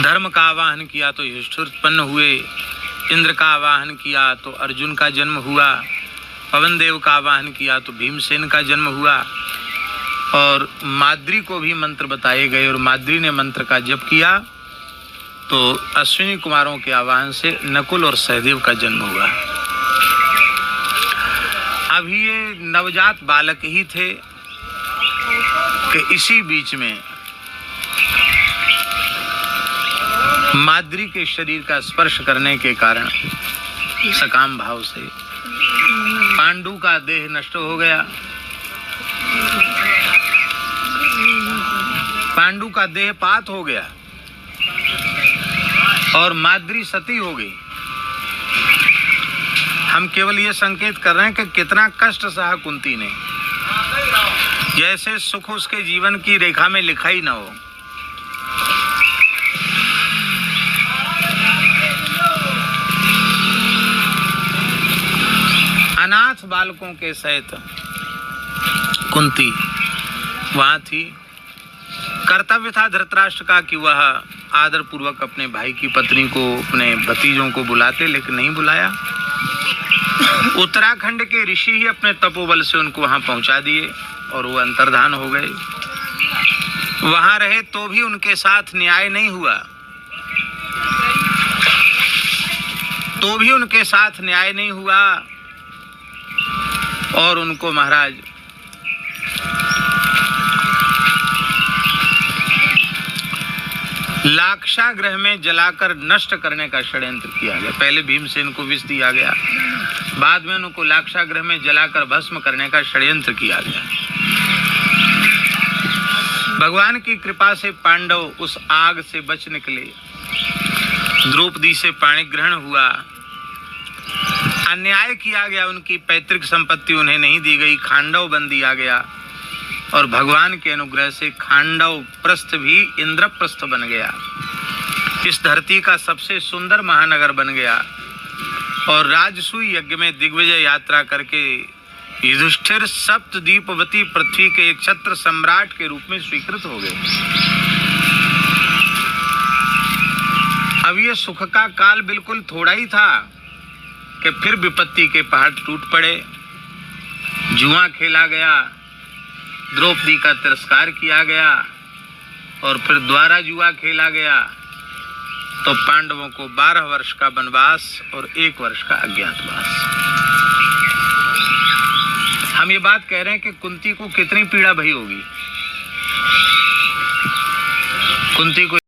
धर्म का आवाहन किया तो युधिष्ठिर उत्पन्न हुए, इंद्र का आवाहन किया तो अर्जुन का जन्म हुआ, पवन देव का आवाहन किया तो भीमसेन का जन्म हुआ, और माद्री को भी मंत्र बताए गए और माद्री ने मंत्र का जप किया तो अश्विनी कुमारों के आवाहन से नकुल और सहदेव का जन्म हुआ। अभी ये नवजात बालक ही थे कि इसी बीच में माद्री के शरीर का स्पर्श करने के कारण सकाम भाव से पांडु का देह नष्ट हो गया, पांडु का देह पात हो गया और माद्री सती हो गई। हम केवल ये संकेत कर रहे हैं कि कितना कष्ट सहा कुंती ने, जैसे सुख उसके जीवन की रेखा में लिखा ही न हो। अनाथ बालकों के सहित कुंती वहां थी। कर्तव्य था धृतराष्ट्र का कि वह आदर पूर्वक अपने भाई की पत्नी को, अपने भतीजों को बुलाते, लेकिन नहीं बुलाया। उत्तराखंड के ऋषि ही अपने तपोबल से उनको वहां पहुंचा दिए और वो अंतर्धान हो गए। वहां रहे तो भी उनके साथ न्याय नहीं हुआ, तो भी उनके साथ न्याय नहीं हुआ और उनको महाराज लाक्षागृह में जलाकर नष्ट करने का षड्यंत्र किया गया। पहले भीमसेन को विष दिया गया, बाद में उनको लाक्षागृह में जलाकर भस्म करने का षड्यंत्र किया गया। भगवान की कृपा से पांडव उस आग से बच निकले, द्रौपदी से पाणी ग्रहण हुआ, अन्याय किया गया, उनकी पैतृक संपत्ति उन्हें नहीं दी गई, खांडव बन दिया गया और भगवान के अनुग्रह से खांडव प्रस्थ भी इंद्रप्रस्थ बन गया, इस धरती का सबसे सुंदर महानगर बन गया और राजसूय यज्ञ में दिग्विजय यात्रा करके युधिष्ठिर सप्तद्वीपवती पृथ्वी के एक छत्र सम्राट के रूप में स्वीकृत हो गए। अब ये सुख का काल बिल्कुल थोड़ा ही था कि फिर विपत्ति के पहाड़ टूट पड़े, जुआ खेला गया, द्रौपदी का तिरस्कार किया गया और फिर द्वारा जुआ खेला गया तो पांडवों को 12 वर्ष का वनवास और 1 वर्ष का अज्ञातवास। हम ये बात कह रहे हैं कि कुंती को कितनी पीड़ा भई होगी। कुंती को